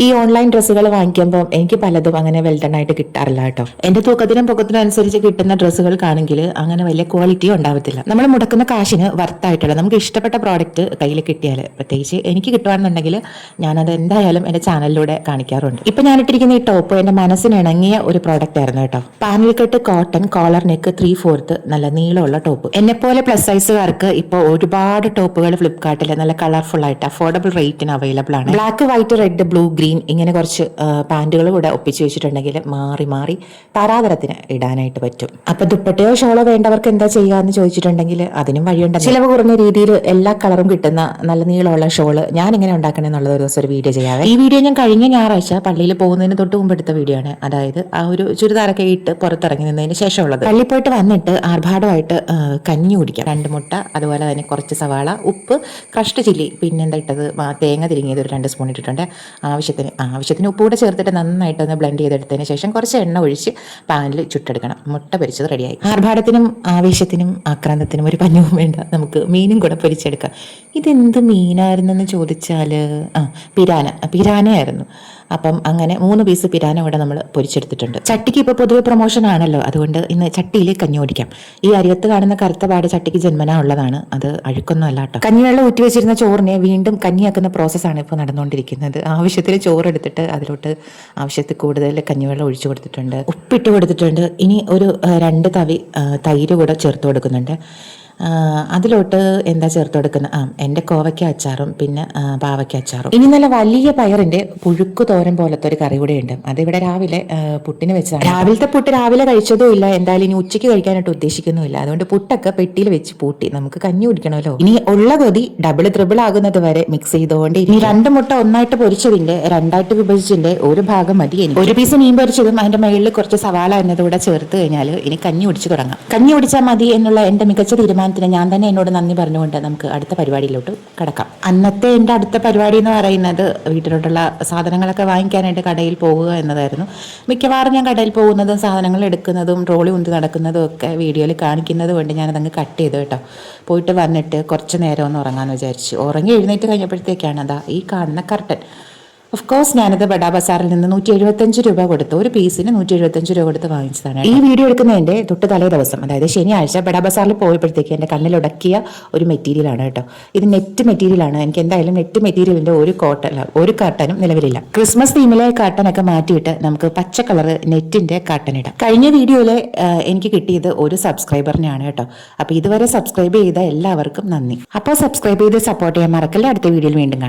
ഈ ഓൺലൈൻ ഡ്രസ്സുകൾ വാങ്ങിക്കുമ്പോൾ എനിക്ക് പലതും അങ്ങനെ വെൽഡൺ ആയിട്ട് കിട്ടാറില്ല കേട്ടോ. എന്റെ തൂക്കത്തിനും പൊക്കത്തിനും അനുസരിച്ച് കിട്ടുന്ന ഡ്രസ്സുകൾക്കാണെങ്കിൽ അങ്ങനെ വലിയ ക്വാളിറ്റി ഉണ്ടാവത്തില്ല. നമ്മൾ മുടക്കുന്ന കാശിന് വർത്തായിട്ടുള്ള നമുക്ക് ഇഷ്ടപ്പെട്ട പ്രോഡക്റ്റ് കയ്യിൽ കിട്ടിയാൽ, പ്രത്യേകിച്ച് എനിക്ക് കിട്ടുവാണെന്നുണ്ടെങ്കിൽ ഞാനത് എന്തായാലും എന്റെ ചാനലിലൂടെ കാണിക്കാറുണ്ട്. ഇപ്പൊ ഞാനിട്ടിരിക്കുന്ന ഈ ടോപ്പ് എന്റെ മനസ്സിന് ഇണങ്ങിയ ഒരു പ്രോഡക്റ്റ് ആയിരുന്നു കേട്ടോ. Panel cut cotton collar neck 3/4 നല്ല നീളമുള്ള ടോപ്പ്. എന്നെ പോലെ പ്ലസ് സൈസുകാർക്ക് ഇപ്പോൾ ഒരുപാട് ടോപ്പുകൾ ഫ്ലിപ്കാർട്ടിൽ നല്ല കളർഫുൾ ആയിട്ട് അഫോർഡബിൾ റേറ്റിന് അവൈലബിൾ ആണ്. Black, white, red, blue, green ഇങ്ങനെ കുറച്ച് പാന്റുകൾ കൂടെ ഒപ്പിച്ച് വെച്ചിട്ടുണ്ടെങ്കിൽ മാറി മാറി തരാതരത്തിന് ഇടാനായിട്ട് പറ്റും. അപ്പൊ ദുപ്പട്ടയോ ഷോളോ വേണ്ടവർക്ക് എന്താ ചെയ്യാന്ന് ചോദിച്ചിട്ടുണ്ടെങ്കിൽ അതിനും വഴിയുണ്ട്. ചിലവ് കുറഞ്ഞ രീതിയിൽ എല്ലാ കളറും കിട്ടുന്ന നല്ല നീളമുള്ള ഷോള് ഞാൻ എങ്ങനെ ഉണ്ടാക്കണമെന്നുള്ളത് ഒരു ദിവസം ഒരു വീഡിയോ ചെയ്യാം. ഈ വീഡിയോ ഞാൻ കഴിഞ്ഞ ഞായറാഴ്ച പള്ളിയിൽ പോകുന്നതിന് തൊട്ട് മുമ്പ് എടുത്ത വീഡിയോ ആണ്. അതായത് ആ ഒരു ചുരിദാറൊക്കെ ഇട്ട് പുറത്തിറങ്ങി നിന്നതിന് ശേഷമുള്ളത്. പള്ളി പോയിട്ട് വന്നിട്ട് ആർഭാടമായിട്ട് കഞ്ഞി കുടിക്കാം. 2 മുട്ട, അതുപോലെ തന്നെ കുറച്ച് സവാള, ഉപ്പ്, ക്രഷ്ഡ് ചില്ലി, പിന്നെന്താ ഇട്ടത്, തേങ്ങ തിരിങ്ങിയത് ഒരു 2 സ്പൂൺ ഇട്ടിട്ടുണ്ട്. ആവശ്യത്തിന് ഉപ്പ് കൂടെ ചേർത്തിട്ട് നന്നായിട്ട് ഒന്ന് ബ്ലെൻഡ് ചെയ്തെടുത്തതിന് ശേഷം കുറച്ച് എണ്ണ ഒഴിച്ച് പാനിൽ ചുട്ടെടുക്കണം. മുട്ട പൊരിച്ചത് റെഡിയായി. ആർഭാടത്തിനും ആവേശത്തിനും ആക്രാന്തത്തിനും ഒരു പഞ്ഞവും വേണ്ട, നമുക്ക് മീനും കൂടെ പൊരിച്ചെടുക്കാം. ഇതെന്ത് മീനായിരുന്നെന്ന് ചോദിച്ചാൽ പിരാനയായിരുന്നു. അപ്പം അങ്ങനെ 3 പീസ് പിരാന കൂടെ നമ്മൾ പൊരിച്ചെടുത്തിട്ടുണ്ട്. ചട്ടിക്ക് ഇപ്പോൾ പൊതുവെ പ്രൊമോഷൻ ആണല്ലോ, അതുകൊണ്ട് ഇന്ന് ചട്ടിയിൽ കഞ്ഞി ഓടിക്കാം. ഈ അരിയത്ത് കാണുന്ന കറുത്ത പാട് ചട്ടിക്ക് ജന്മനാ ഉള്ളതാണ്, അത് അഴുക്കൊന്നും അല്ല കേട്ടോ. കഞ്ഞിവെള്ളം ഊറ്റി വെച്ചിരുന്ന ചോറിനെ വീണ്ടും കഞ്ഞിയാക്കുന്ന പ്രോസസ്സാണ് ഇപ്പോൾ നടന്നുകൊണ്ടിരിക്കുന്നത്. ആവശ്യത്തിന് ചോറെടുത്തിട്ട് അതിലോട്ട് ആവശ്യത്തിൽ കൂടുതൽ കഞ്ഞിവെള്ളം ഒഴിച്ചു കൊടുത്തിട്ടുണ്ട്, ഉപ്പിട്ട് കൊടുത്തിട്ടുണ്ട്. ഇനി ഒരു 2 തവി തൈര് കൂടെ ചേർത്ത് കൊടുക്കുന്നുണ്ട്. അതിലോട്ട് എന്താ ചേർത്ത് കൊടുക്കുന്നത്, എൻ്റെ കോവയ്ക്ക അച്ചാറും പിന്നെ പാവയ്ക്ക അച്ചാറും. ഇനി നല്ല വലിയ പയറിന്റെ പുഴുക്ക് തോരൻ പോലത്തെ ഒരു കറി കൂടെ ഉണ്ട്. അതിവിടെ രാവിലെ പുട്ടിന് വെച്ചതാണ്. രാവിലത്തെ പുട്ട് രാവിലെ കഴിച്ചതും ഇല്ല, എന്തായാലും ഇനി ഉച്ചയ്ക്ക് കഴിക്കാനായിട്ട് ഉദ്ദേശിക്കുന്നുമില്ല. അതുകൊണ്ട് പുട്ടൊക്കെ പെട്ടിയിൽ വെച്ച് പൂട്ടി നമുക്ക് കഞ്ഞി കുടിക്കണമല്ലോ. ഇനി ഉള്ള കൊതി ഡബിൾ ത്രിബിൾ ആകുന്നത് വരെ മിക്സ് ചെയ്തുകൊണ്ട് ഇനി 2 മുട്ട ഒന്നായിട്ട് പൊരിച്ചതിന്റെ 2ആയിട്ട് വിഭജിച്ചിന്റെ ഒരു ഭാഗം മതി. ഒരു പീസ് മീൻ പൊരിച്ചതും അതിന്റെ മുകളിൽ കുറച്ച് സവാള എന്നതുകൂടെ ചേർത്ത് കഴിഞ്ഞാൽ ഇനി കഞ്ഞി കുടിച്ച് തുടങ്ങാം. കഞ്ഞി കുടിച്ചാൽ മതി എന്നുള്ള എന്റെ മികച്ച തീരുമാനം ഞാൻ തന്നെ എന്നോട് നന്ദി പറഞ്ഞുകൊണ്ട് നമുക്ക് അടുത്ത പരിപാടിയിലോട്ട് കടക്കാം. അന്നത്തെ എൻ്റെ അടുത്ത പരിപാടി എന്ന് പറയുന്നത് വീട്ടിലോട്ടുള്ള സാധനങ്ങളൊക്കെ വാങ്ങിക്കാനായിട്ട് കടയിൽ പോകുക എന്നതായിരുന്നു. മിക്കവാറും ഞാൻ കടയിൽ പോകുന്നതും സാധനങ്ങൾ എടുക്കുന്നതും ട്രോളി ഉന്തി നടക്കുന്നതും ഒക്കെ വീഡിയോയിൽ കാണിക്കുന്നത് കൊണ്ട് ഞാനതങ്ങ് കട്ട് ചെയ്തു കേട്ടോ. പോയിട്ട് വന്നിട്ട് കുറച്ച് നേരം ഒന്ന് ഉറങ്ങാമെന്ന് വിചാരിച്ചു. ഉറങ്ങി എഴുന്നേറ്റ് കഴിഞ്ഞപ്പോഴത്തേക്കാണ് അതാ ഈ കാണുന്ന കർട്ടൻ. ഓഫ് കോഴ്സ് ഞാനത് ബഡാ ബസാറിൽ നിന്ന് 175 രൂപ കൊടുത്ത്, ഒരു പീസിന് 175 രൂപ കൊടുത്ത് വാങ്ങിച്ചതാണ്. ഈ വീഡിയോ എടുക്കുന്നതിന്റെ തൊട്ട് തലേ ദിവസം, അതായത് ശനിയാഴ്ച ബഡാ ബസാറിൽ പോയപ്പോഴത്തേക്ക് എൻ്റെ കണ്ണിലുടക്കിയ ഒരു മെറ്റീരിയലാണ് കേട്ടോ. ഇത് നെറ്റ് മെറ്റീരിയലാണ്. എനിക്ക് എന്തായാലും നെറ്റ് മെറ്റീരിയലിന്റെ ഒരു കർട്ടനും നിലവിലില്ല. ക്രിസ്മസ് തീമിലെ കർട്ടനൊക്കെ മാറ്റിയിട്ട് നമുക്ക് പച്ച കളർ നെറ്റിന്റെ കർട്ടൻ ഇടാം. കഴിഞ്ഞ വീഡിയോയിൽ എനിക്ക് കിട്ടിയത് ഒരു സബ്സ്ക്രൈബറിനാണ് കേട്ടോ. അപ്പൊ ഇതുവരെ സബ്സ്ക്രൈബ് ചെയ്ത എല്ലാവർക്കും നന്ദി. അപ്പോൾ സബ്സ്ക്രൈബ് ചെയ്ത് സപ്പോർട്ട് ചെയ്യാൻ മറക്കല്ലേ. അടുത്ത വീഡിയോയിൽ വീണ്ടും കാണാം.